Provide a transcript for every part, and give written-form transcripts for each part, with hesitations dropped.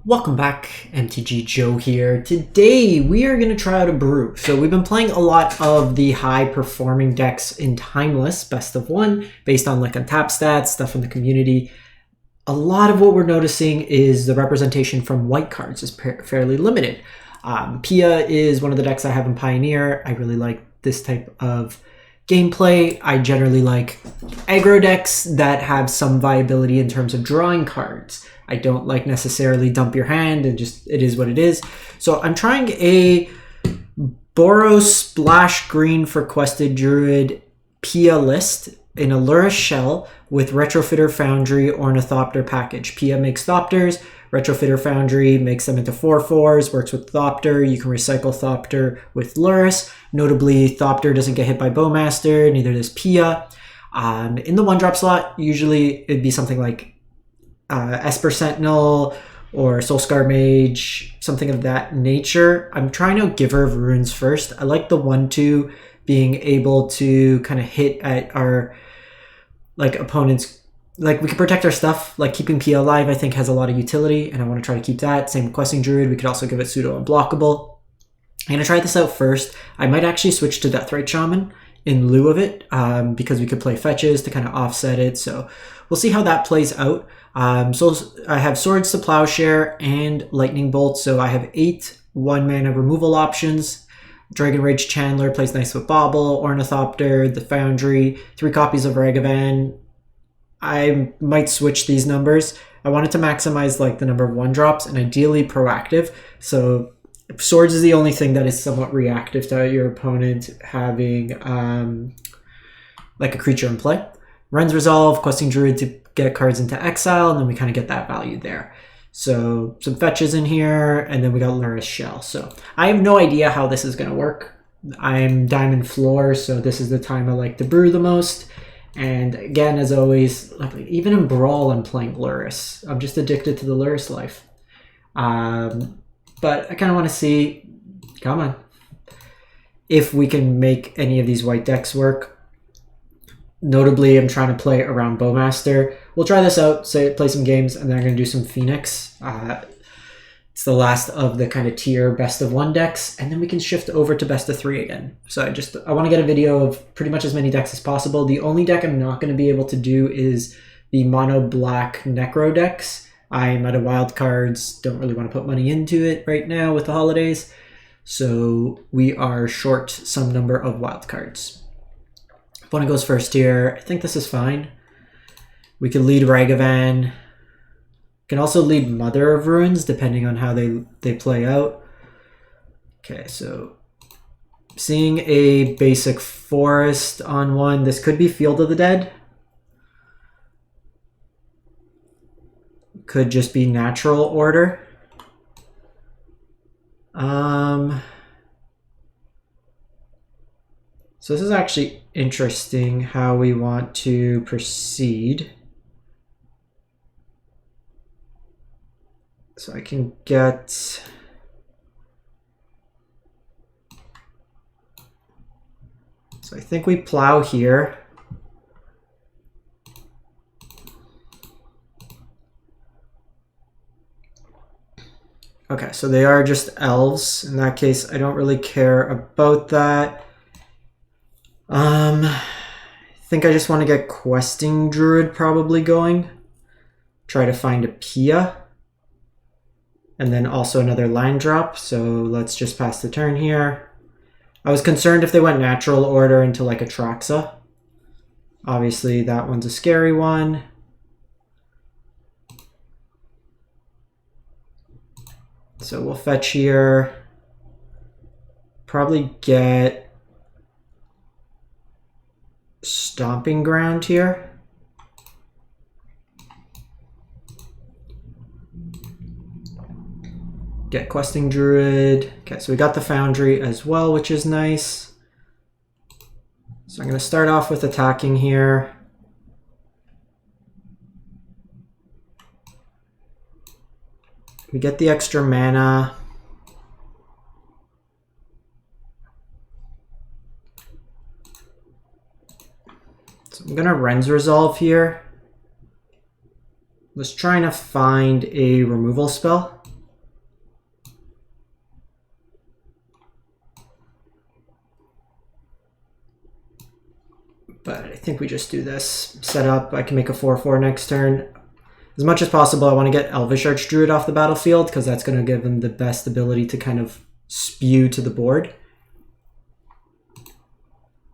Welcome back, MTG Joe here. Today we are going to try out a brew. So we've been playing a lot of the high performing decks in Timeless, best of one, based on like untap stats, stuff from the community. A lot of what we're noticing is the representation from white cards is fairly limited. Pia is one of the decks I have in Pioneer. I really like this type of gameplay. I generally like aggro decks that have some viability in terms of drawing cards. I don't like necessarily dump your hand and just it is what it is. So I'm trying a Boros Splash Green for Questing Druid Pia list in a Lurrus shell with Retrofitter Foundry Ornithopter package. Pia makes Thopters, Retrofitter Foundry makes them into 4/4s, works with Thopter. You can recycle Thopter with Lurrus. Notably, Thopter doesn't get hit by Bowmaster, neither does Pia. In the 1-drop slot, usually it'd be something like Esper Sentinel or Soulscar Mage, something of that nature. I'm trying to Giver of Runes first. I like the 1/2 being able to kind of hit at our opponents. Like we can protect our stuff, like keeping Pia alive I think has a lot of utility and I want to try to keep that. Same with Questing Druid, we could also give it pseudo unblockable. I'm going to try this out first. I might actually switch to Deathrite Shaman in lieu of it because we could play fetches to kind of offset it. So we'll see how that plays out. So I have Swords to Plowshare and Lightning Bolt. So I have 8 1-mana removal options. Dragon Rage Chandler plays nice with Bauble, Ornithopter, the Foundry, 3 copies of Ragavan. I might switch these numbers. I wanted to maximize like the number of 1-drops and ideally proactive. So Swords is the only thing that is somewhat reactive to your opponent having like a creature in play. Wrenn's Resolve, Questing Druid to get cards into exile, and then we kind of get that value there. So some fetches in here, and then we got Lurrus Shell. So I have no idea how this is going to work. I'm Diamond Floor, so this is the time I like to brew the most. And again, as always, even in Brawl, I'm playing Lurrus. I'm just addicted to the Lurrus life. But I kind of want to see, come on, if we can make any of these white decks work. Notably, I'm trying to play around Bowmaster. We'll try this out, play some games, and then I'm going to do some Phoenix. It's the last of the kind of tier best of 1 decks, and then we can shift over to best of 3 again. So I want to get a video of pretty much as many decks as possible. The only deck I'm not going to be able to do is the mono black Necro decks. I'm out of wild cards, don't really want to put money into it right now with the holidays. So we are short some number of wild cards. Opponent goes first here. I think this is fine. We could lead Ragavan. Can also lead Mother of Ruins depending on how they play out. Okay, so seeing a basic forest on one. This could be Field of the Dead. Could just be natural order. So this is actually interesting how we want to proceed. So I can get... So I think we plow here. Okay, so they are just elves. In that case, I don't really care about that. I think I just want to get Questing Druid probably going. Try to find a Pia. And then also another land drop. So let's just pass the turn here. I was concerned if they went natural order into like a Traxa. Obviously that one's a scary one. So we'll fetch here. Probably get Stomping Ground here. Get Questing Druid. Okay, so we got the Foundry as well, which is nice. So I'm going to start off with attacking here. We get the extra mana. So I'm going to Wrenn's Resolve here. was trying to find a removal spell. think we just do this. Set up, I can make a 4/4 next turn. As much as possible, I want to get Elvish Archdruid off the battlefield because that's going to give him the best ability to kind of spew to the board.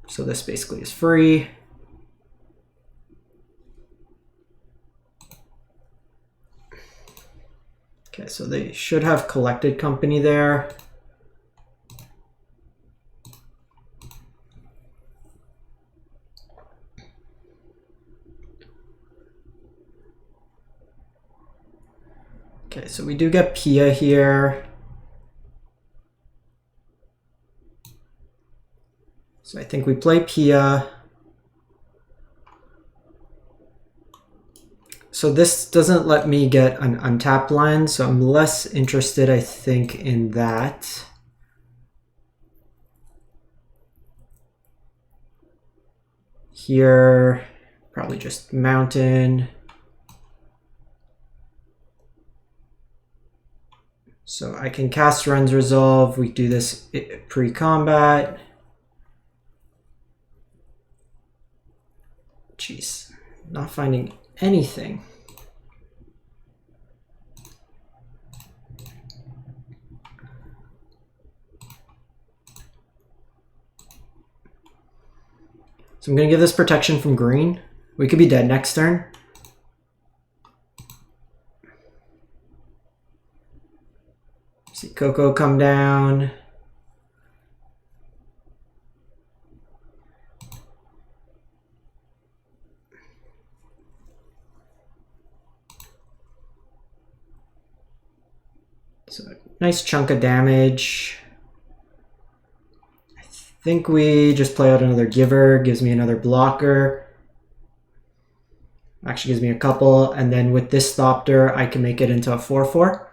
So this basically is free. Okay, so they should have collected company there. Okay, so we do get Pia here. So I think we play Pia. So this doesn't let me get an untapped land, so I'm less interested, I think, in that. Here, probably just mountain. So I can cast Wrenn's Resolve. We do this pre-combat. Jeez, not finding anything. So I'm going to give this protection from green. We could be dead next turn. See Coco come down. So nice chunk of damage. I think we just play out another giver, gives me another blocker. Actually gives me a couple, and then with this Thopter, I can make it into a 4/4.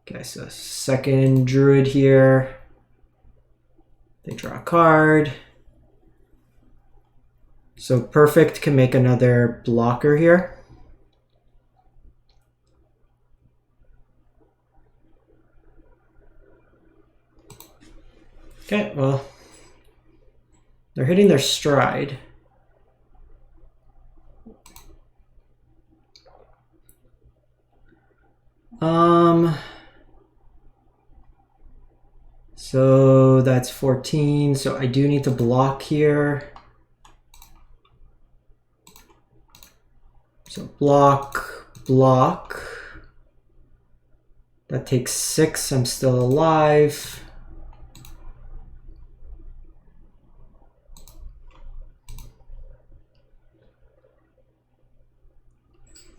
Okay, so second Druid here. They draw a card. So Perfect can make another blocker here. Okay, well, they're hitting their stride. So that's 14, so I do need to block here. So block, block. That takes 6, I'm still alive.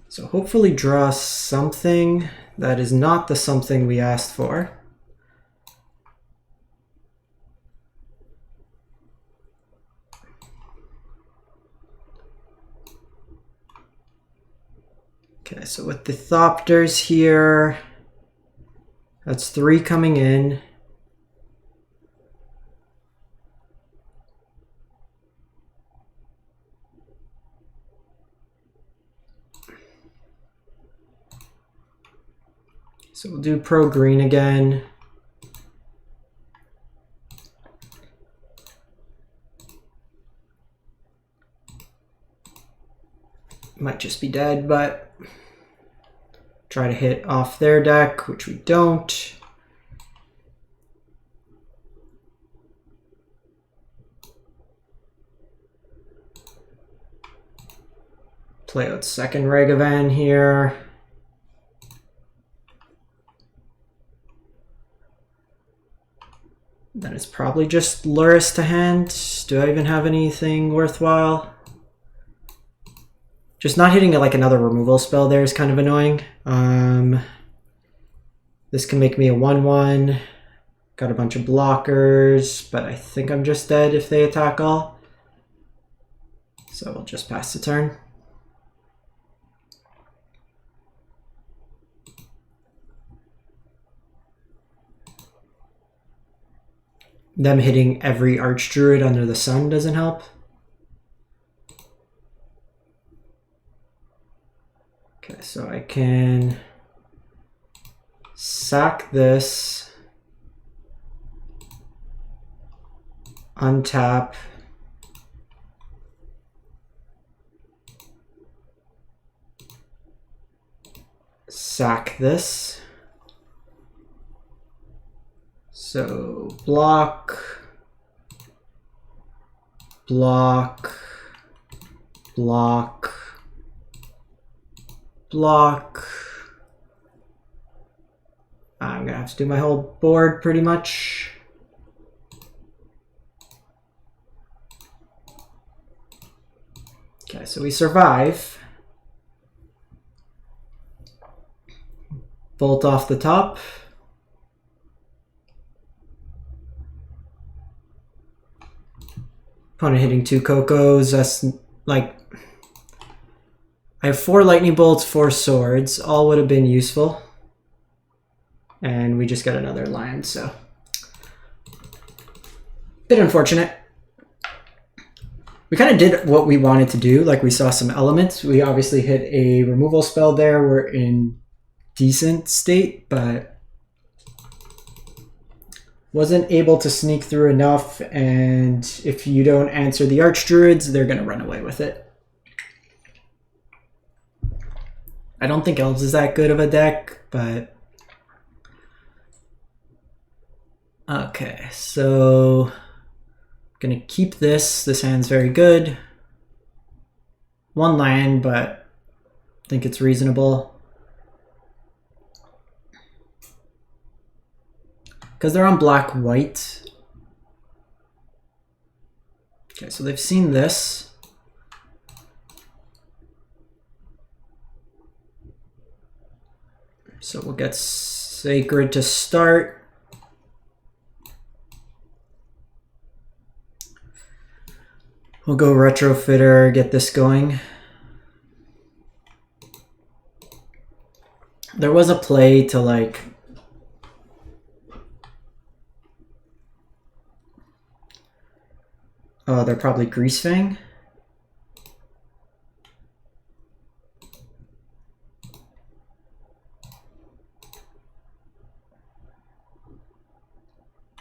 So hopefully draw something that is not the something we asked for. Okay, so with the Thopters here, that's 3 coming in. So we'll do pro green again. Might just be dead, but try to hit off their deck, which we don't. Play out second Ragavan here. Then it's probably just Lurrus to hand. Do I even have anything worthwhile? Just not hitting like another removal spell there is kind of annoying. This can make me a 1/1. Got a bunch of blockers, but I think I'm just dead if they attack all. So we'll just pass the turn. Them hitting every Archdruid under the sun doesn't help. Okay, so I can sack this, untap, sack this. So block, block, block, block. I'm gonna have to do my whole board pretty much. Okay, so we survive. Bolt off the top. Opponent hitting 2 Cocos. That's like, I have 4 lightning bolts, 4 swords. All would have been useful. And we just got another land, so bit unfortunate. We kind of did what we wanted to do. Like, we saw some elements. We obviously hit a removal spell there. We're in decent state, but wasn't able to sneak through enough. And if you don't answer the Archdruids, they're going to run away with it. I don't think Elves is that good of a deck, but okay, so I'm gonna keep this. This hand's very good. 1 land, but I think it's reasonable. Because they're on black-white. Okay, so they've seen this. So we'll get Sacred to start. We'll go Retrofitter, get this going. There was a play to like oh, they're probably Greasefang.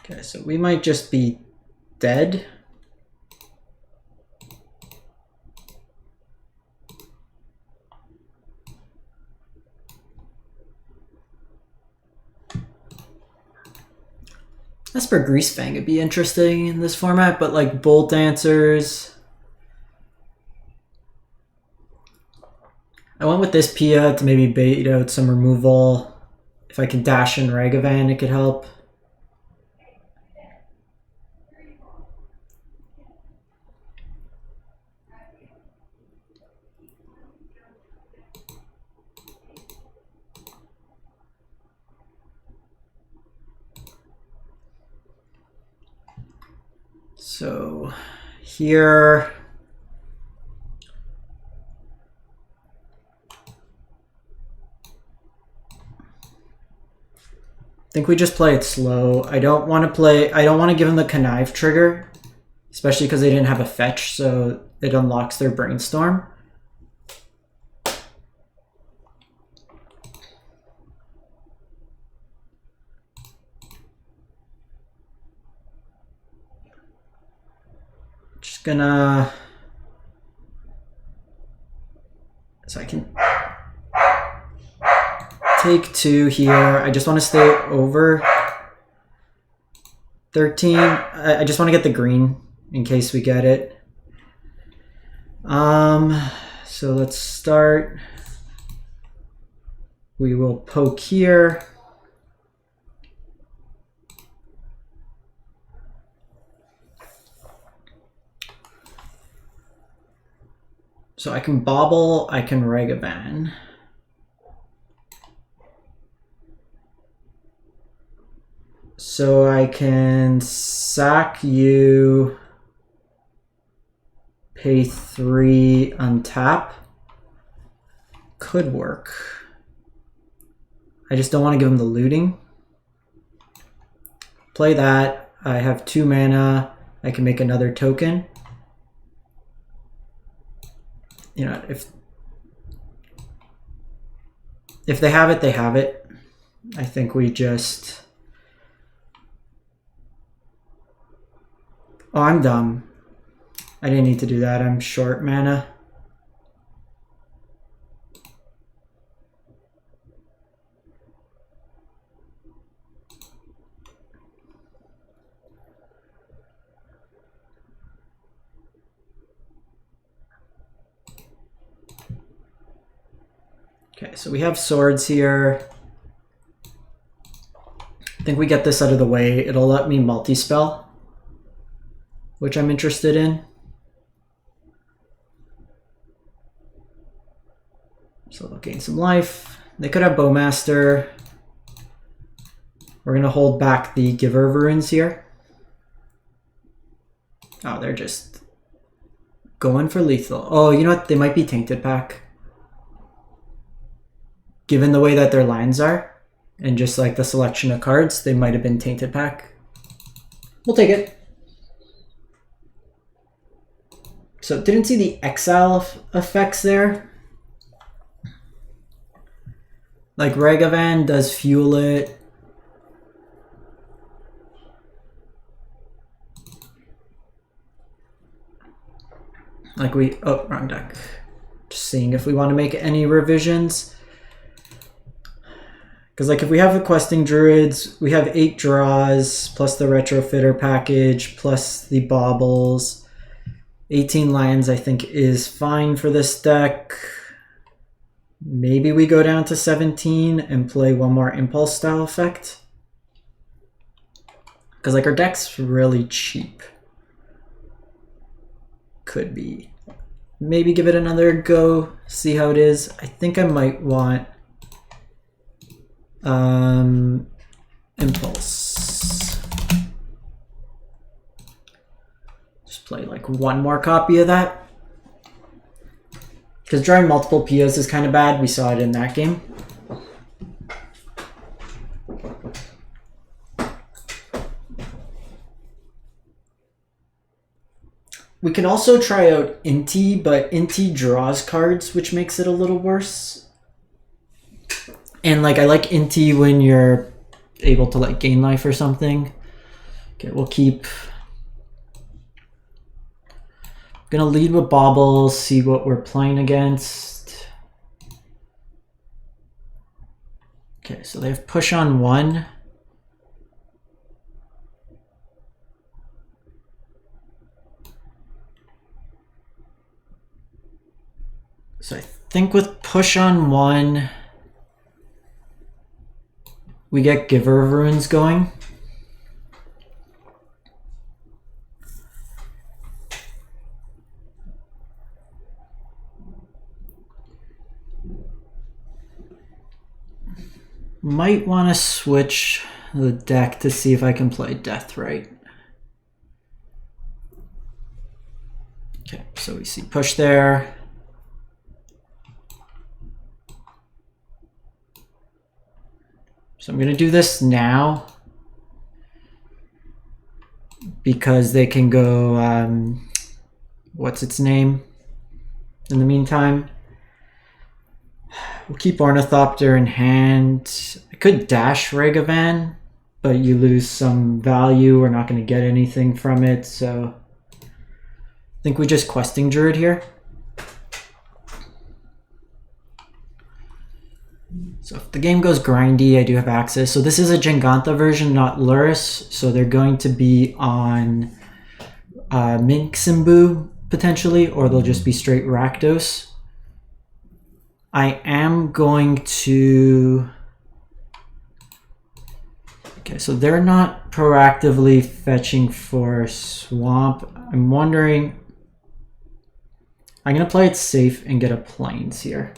Okay, so we might just be dead. Esper Greasefang would be interesting in this format, but like Bolt Dancers. I went with this Pia to maybe bait out some removal. If I can dash in Ragavan, it could help. So here, I think we just play it slow. I don't want to give them the connive trigger, especially because they didn't have a fetch, so it unlocks their brainstorm. Gonna, so I can take 2 here. I just want to stay over 13. I just want to get the green in case we get it. So let's start. We will poke here. So I can Bauble, I can Ragavan. So I can sack you, pay 3, untap. Could work. I just don't want to give him the looting. Play that. I have 2 mana. I can make another token. You know, if they have it, they have it. I think we just... Oh, I'm dumb. I didn't need to do that. I'm short mana. Okay, so we have swords here. I think we get this out of the way. It'll let me multi-spell, which I'm interested in. So they'll gain some life. They could have Bowmaster. We're going to hold back the Giver of Runes here. Oh, they're just going for lethal. Oh, you know what? They might be Tainted Pack. Given the way that their lands are, and just like the selection of cards, they might have been Tainted Pack. We'll take it. So didn't see the exile effects there. Like Ragavan does fuel it. Like oh, wrong deck. Just seeing if we want to make any revisions. Because like if we have the Questing Druids, we have 8 draws, plus the Retrofitter package, plus the Baubles. 18 lands I think is fine for this deck. Maybe we go down to 17 and play one more Impulse style effect. Because like our deck's really cheap. Could be. Maybe give it another go, see how it is. I think I might want Impulse. Just play like one more copy of that. Because drawing multiple POs is kind of bad. We saw it in that game. We can also try out Inti, but Inti draws cards, which makes it a little worse. And like I like Inti when you're able to like gain life or something. Okay, we'll keep. Gonna lead with Bauble, see what we're playing against. Okay, so they have push on 1. So I think with push on 1, we get Giver of Runes going. Might want to switch the deck to see if I can play Death right. Okay, so we see push there. So I'm going to do this now because they can go, what's its name in the meantime? We'll keep Ornithopter in hand. I could dash Ragavan, but you lose some value. We're not going to get anything from it, so I think we just Questing Druid here. So if the game goes grindy, I do have access. So this is a Jengantha version, not Lurrus, so they're going to be on Minximbu potentially, or they'll just be straight Rakdos. I am going to... Okay, so they're not proactively fetching for Swamp. I'm wondering... I'm going to play it safe and get a Plains here.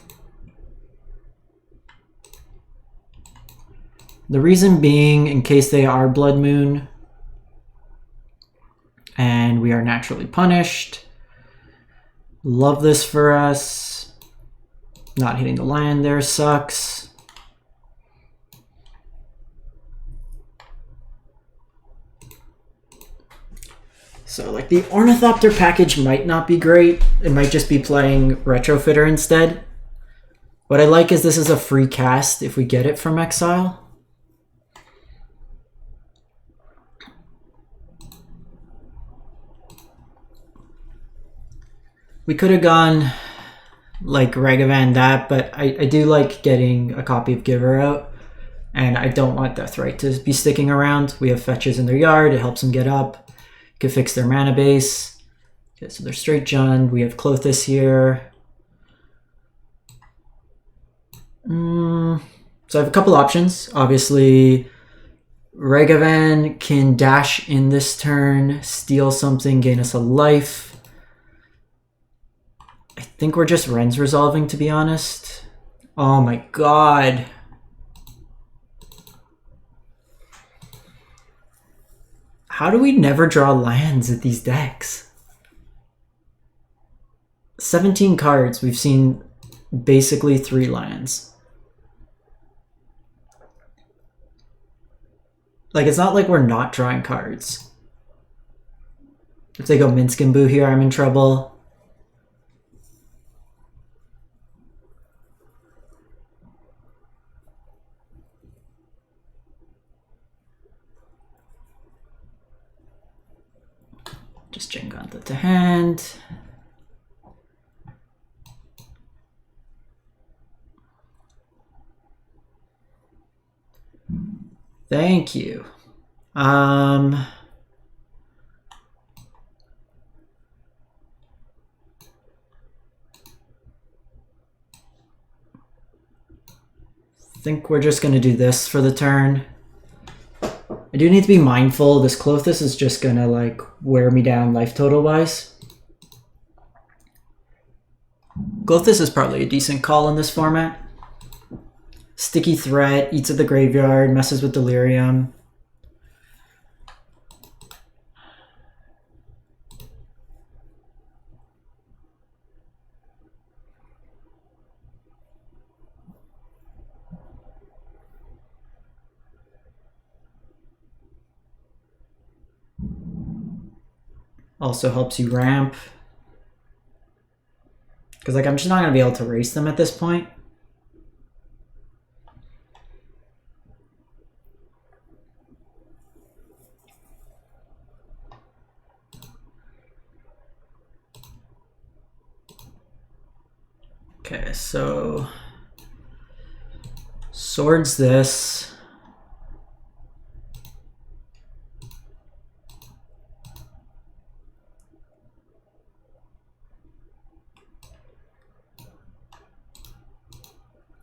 The reason being, in case they are Blood Moon, and we are naturally punished. Love this for us. Not hitting the land there sucks. So like the Ornithopter package might not be great. It might just be playing Retrofitter instead. What I like is this is a free cast if we get it from exile. We could have gone like Ragavan that, but I do like getting a copy of Giver out, and I don't want Deathrite to be sticking around. We have fetches in their yard, it helps them get up, could fix their mana base. Okay, so they're straight Jund. We have Clothis here. So I have a couple options. Obviously, Ragavan can dash in this turn, steal something, gain us a life. I think we're just Wrenn's resolving, to be honest. Oh my god. How do we never draw lands at these decks? 17 cards, we've seen basically 3 lands. Like, it's not like we're not drawing cards. If they go Minsk and Boo here, I'm in trouble. Just Jengantha to hand. Thank you. Think we're just gonna do this for the turn. I do need to be mindful. This Klothys is just gonna like wear me down life total wise. Klothys is probably a decent call in this format. Sticky Threat, eats at the graveyard, messes with Delirium. Also helps you ramp. Because like I'm just not going to be able to race them at this point. Okay, so swords this.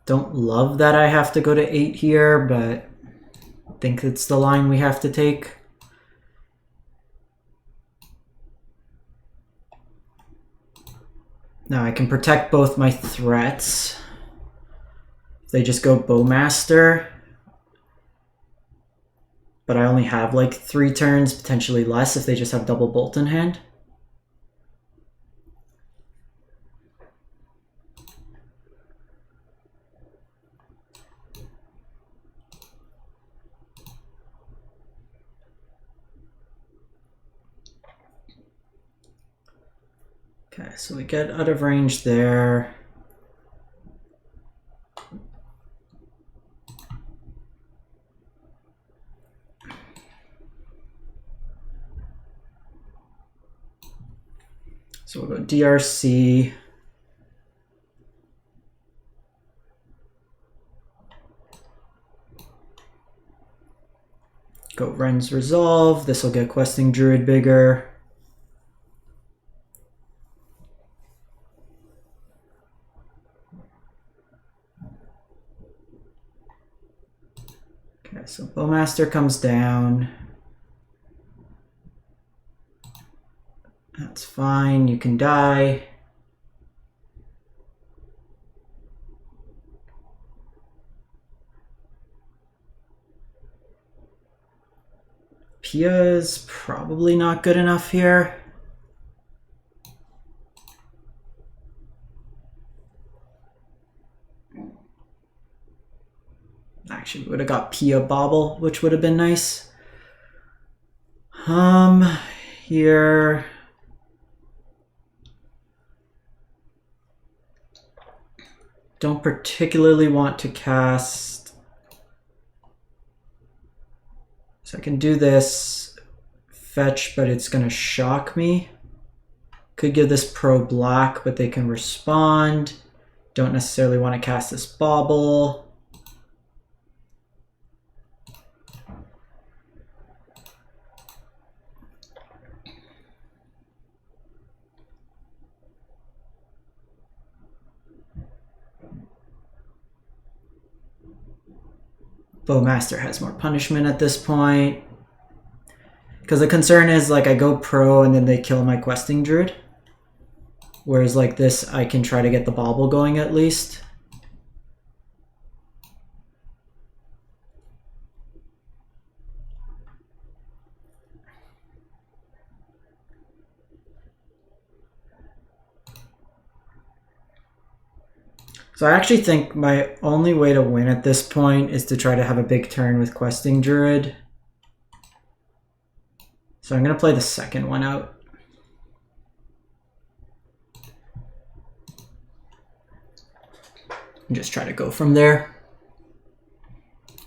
Don't love that I have to go to 8 here, but I think it's the line we have to take. Now I can protect both my threats. If they just go Bowmaster, but I only have like 3 turns, potentially less if they just have double bolt in hand. Okay, so we get out of range there. So we'll go DRC. Go Wrenn's Resolve. This will get Questing Druid bigger. Okay, so Bowmaster comes down. That's fine, you can die. Pia's probably not good enough here. Actually, we would have got Pia Bauble, which would have been nice. Here. Don't particularly want to cast. So I can do this fetch, but it's going to shock me. Could give this pro black, but they can respond. Don't necessarily want to cast this Bauble. Bowmaster has more punishment at this point. Because the concern is, like, I go pro and then they kill my Questing Druid. Whereas, like, this, I can try to get the Bauble going at least. So I actually think my only way to win at this point is to try to have a big turn with Questing Druid. So I'm going to play the second one out. And just try to go from there.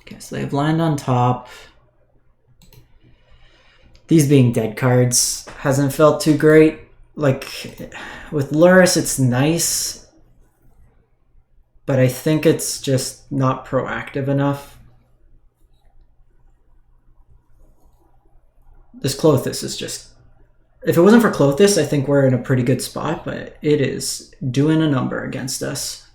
Okay, so they have land on top. These being dead cards hasn't felt too great. Like, with Lurrus, it's nice. But I think it's just not proactive enough. This Clothis is just... If it wasn't for Clothis, I think we're in a pretty good spot, but it is doing a number against us.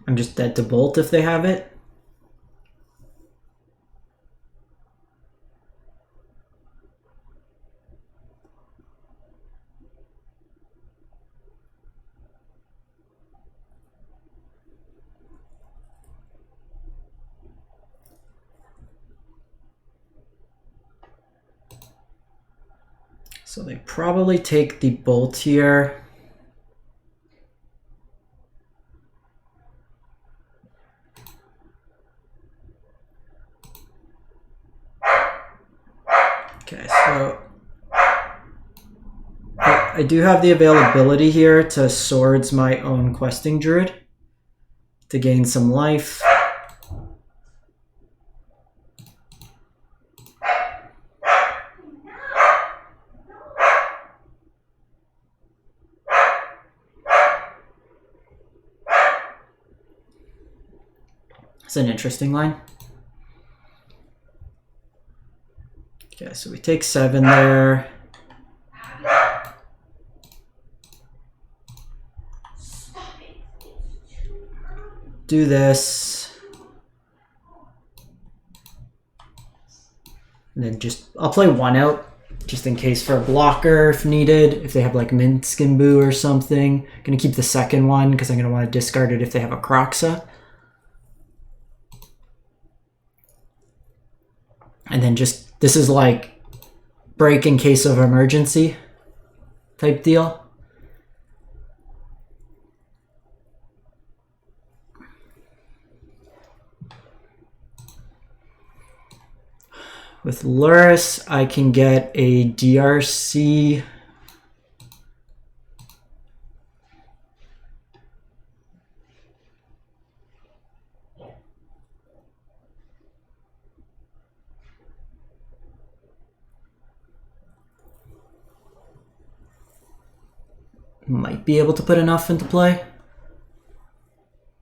I'm just dead to Bolt if they have it. So they probably take the Bolt here. Okay, so I do have the availability here to Swords my own Questing Druid to gain some life. It's an interesting line. Okay, so we take 7 there. Do this. And then just, I'll play 1 out, just in case for a blocker if needed. If they have like Minskin Boo or something. Gonna keep the second one because I'm gonna want to discard it if they have a Croxa. And then just, this is like break in case of emergency type deal. With Lurrus, I can get a DRC. Might be able to put enough into play.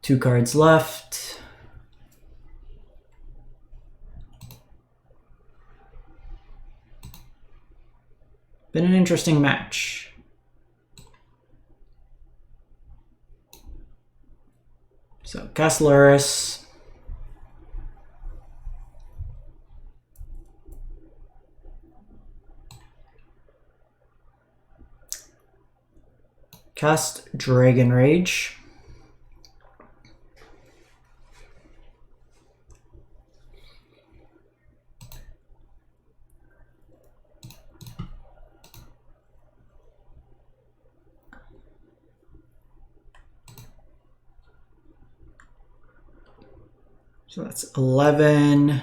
2 cards left. Been an interesting match. So cast Lurrus. Cast Dragon Rage. So that's 11.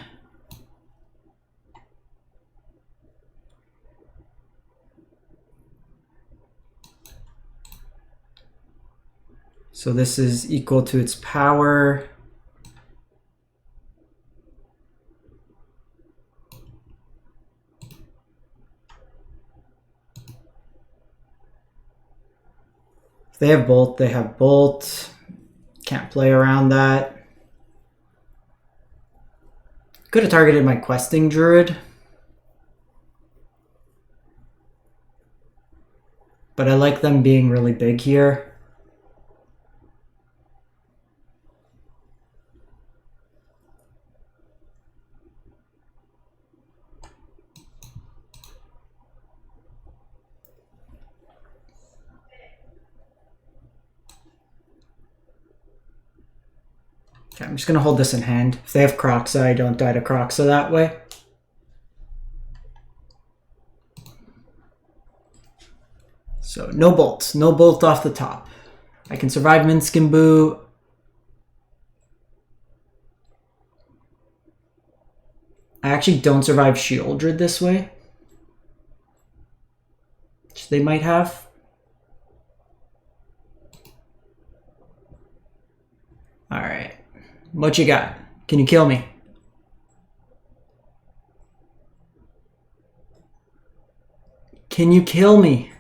So this is equal to its power. If they have Bolt, they have Bolt. Can't play around that. Could have targeted my Questing Druid. but I like them being really big here. Okay, I'm just going to hold this in hand. If they have Croxa, I don't die to Croxa that way. So no bolts, no bolt off the top. I can survive Minskimbu. I actually don't survive Shieldred this way, which they might have. All right, what you got? Can you kill me? Can you kill me?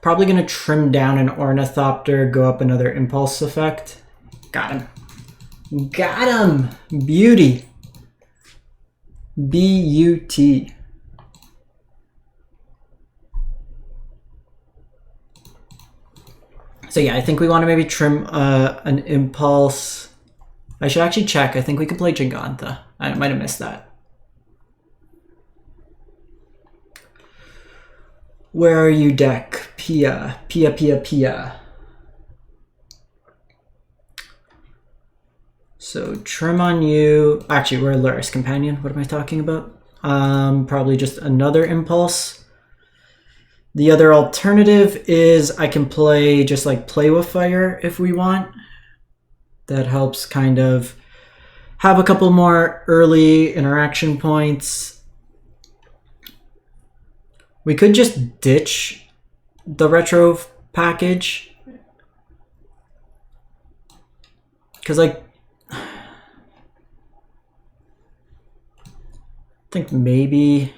Probably going to trim down an Ornithopter, go up another Impulse effect. Got him. Got him! Beauty. B-U-T. So yeah, I think we want to maybe trim an Impulse. I should actually check. I think we could play Giganta. I might have missed that. Where are you, deck? Pia. Pia, Pia, Pia. So trim on you. Actually, we're a Lurrus companion. What am I talking about? Probably just another Impulse. The other alternative is I can play just like Play with Fire if we want. That helps kind of have a couple more early interaction points. We could just ditch the retro package. Because, like, I think maybe...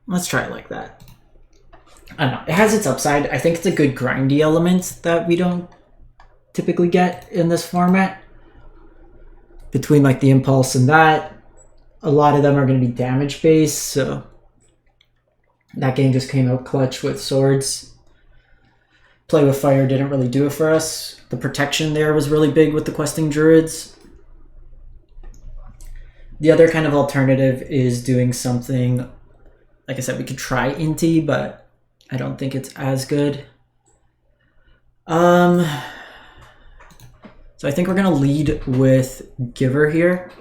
Let's try it like that. I don't know. It has its upside. I think it's a good grindy element that we don't typically get in this format. Between like the Impulse and that, a lot of them are going to be damage based, so that game just came out clutch with swords. Play with Fire didn't really do it for us. The protection there was really big with the Questing Druids. The other kind of alternative is doing something, like I said, we could try Inti, but I don't think it's as good. So I think we're gonna lead with Giver here.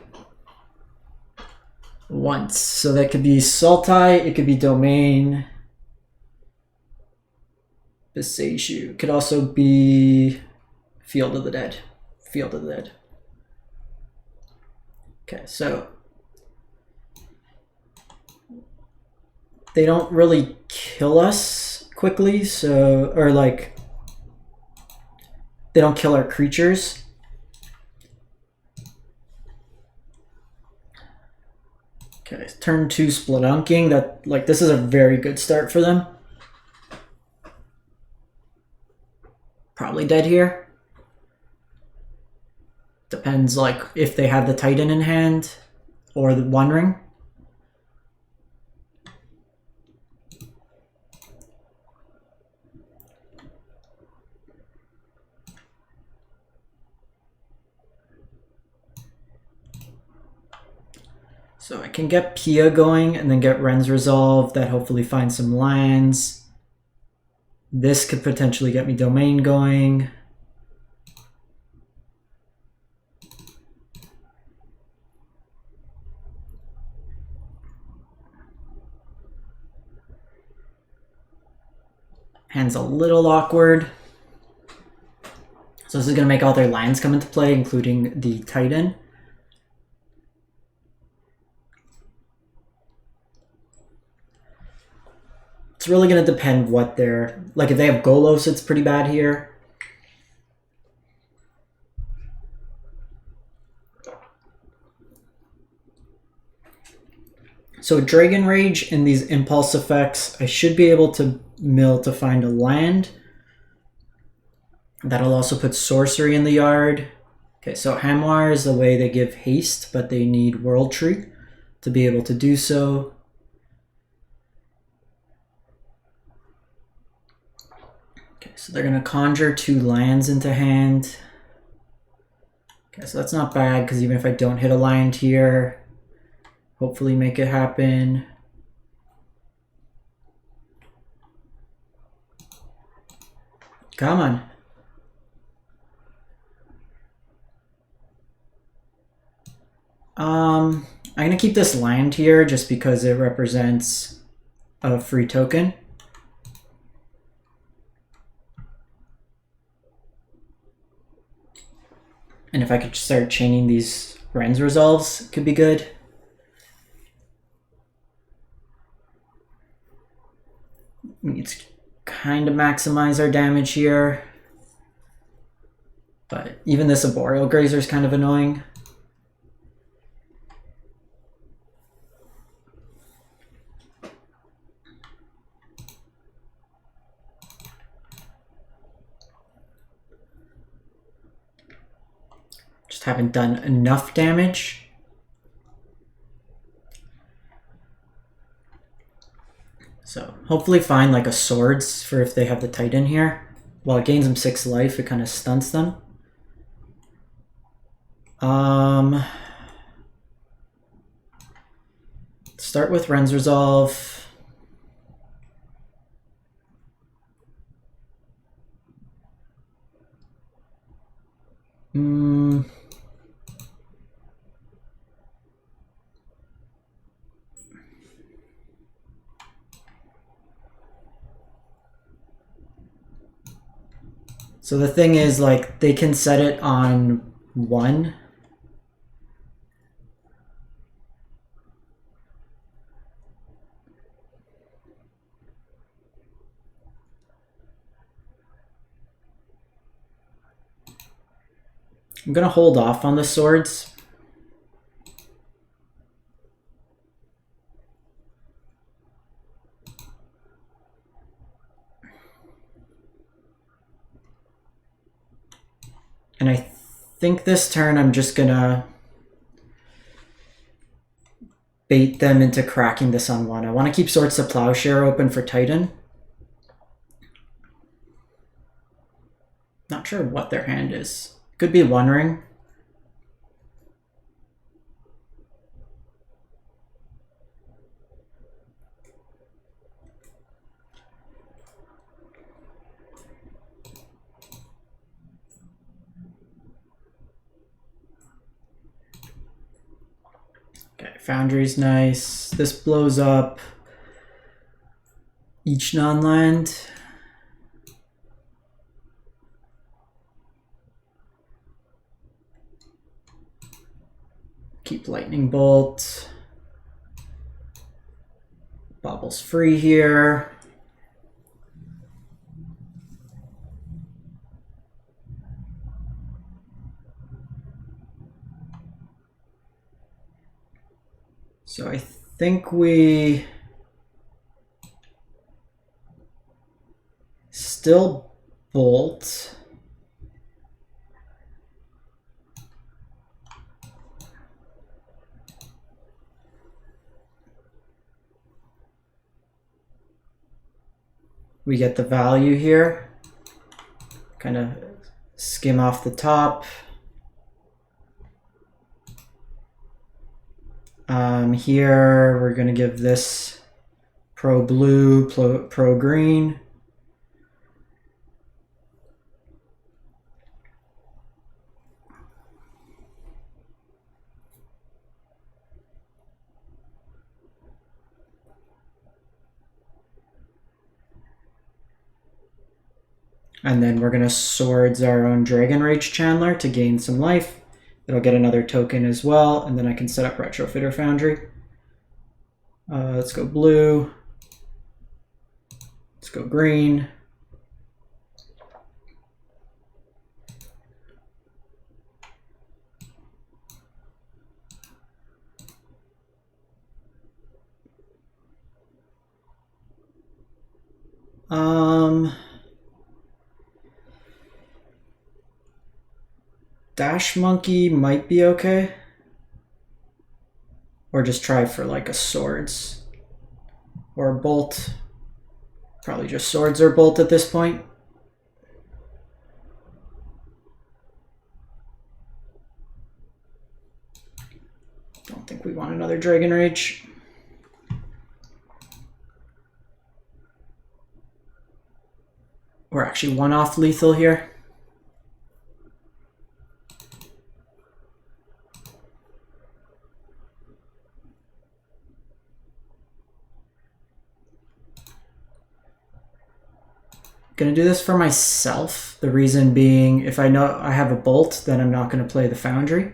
Once. So that could be Sultai, it could be Domain. Beseiju. Could also be Field of the Dead. Field of the Dead. Okay, so they don't really kill us quickly, so, or like, they don't kill our creatures. Okay, turn 2 Splunking. That, like, this is a very good start for them. Probably dead here. Depends, like, if they have the Titan in hand or the One Ring. So I can get Pia going and then get Wrenn's Resolve. That hopefully finds some lands. This could potentially get me Domain going. Hand's a little awkward. So this is going to make all their lands come into play, including the Titan. It's really going to depend what they're... Like, if they have Golos, it's pretty bad here. So Dragon Rage and these impulse effects, I should be able to mill to find a land. That'll also put sorcery in the yard. Okay, so Hamwire is the way they give haste, but they need World Tree to be able to do so. Okay, so they're gonna conjure 2 lands into hand. Okay, so that's not bad, because even if I don't hit a land here, hopefully make it happen. Come on. I'm gonna keep this land here just because it represents a free token. And if I could start chaining these Wrenn's resolves, it could be good. We need to kind of maximize our damage here. But even this Arboreal Grazer is kind of annoying. Just haven't done enough damage. So hopefully find like a swords for if they have the Titan here. While it gains them 6 life, it kind of stunts them. Start with Wrenn's Resolve. So the thing is, like, they can set it on 1. I'm gonna hold off on the swords. And I think this turn I'm just gonna bait them into cracking this on 1. I want to keep Swords to Plowshare open for Titan. Not sure what their hand is. Could be One Ring. Okay, Foundry's nice. This blows up each non-land. Keep Lightning Bolt. Bauble's free here. So I think we still bolt. We get the value here. Kind of skim off the top. Here we're gonna give this pro blue, pro green. And then we're gonna swords our own Dragon Rage Chandler to gain some life. It'll get another token as well, and then I can set up Retrofitter Foundry. Let's go blue. Let's go green. Dash Monkey might be okay. Or just try for like a Swords. Or a Bolt. Probably just Swords or Bolt at this point. Don't think we want another Dragon Rage. We're actually one off lethal here. Gonna do this for myself. The reason being, if I know I have a Bolt, then I'm not gonna play the Foundry.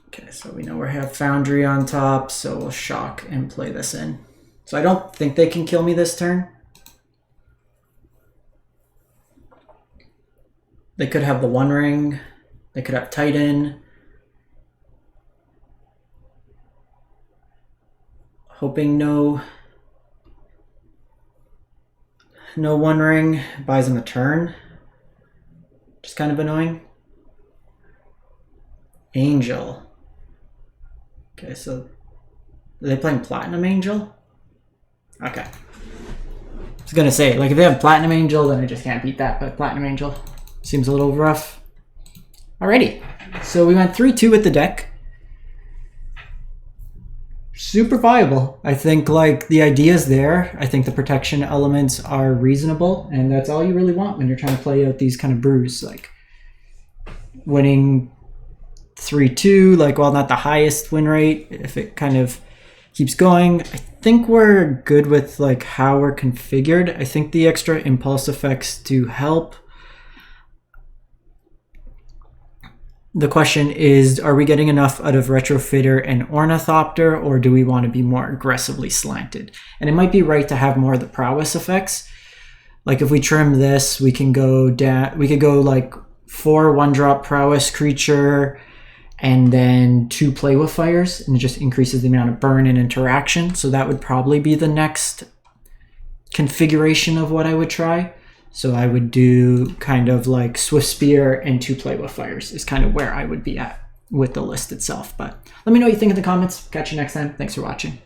Okay, so we know we have Foundry on top, so we'll shock and play this in. So I don't think they can kill me this turn. They could have the One Ring. They could have Titan. Hoping no One Ring. Buys him a turn. Just kind of annoying. Angel. Okay, so are they playing Platinum Angel? Okay. I was gonna say, like, if they have Platinum Angel, then I just can't beat that, but Platinum Angel seems a little rough. Alrighty, so we went 3-2 with the deck. Super viable. I think, like, the idea's there. I think the protection elements are reasonable, and that's all you really want when you're trying to play out these kind of brews. Like, winning 3-2, like, while not the highest win rate, if it kind of keeps going. I think we're good with, like, how we're configured. I think the extra impulse effects do help. The question is, are we getting enough out of Retrofitter and Ornithopter, or do we want to be more aggressively slanted? And it might be right to have more of the prowess effects. Like, if we trim this, we can go down, we could go like 4 1-drop prowess creature and then 2 play with fires, and it just increases the amount of burn and interaction. So that would probably be the next configuration of what I would try. So I would do kind of like Swift Spear and 2 play with fires is kind of where I would be at with the list itself. But let me know what you think in the comments. Catch you next time. Thanks for watching.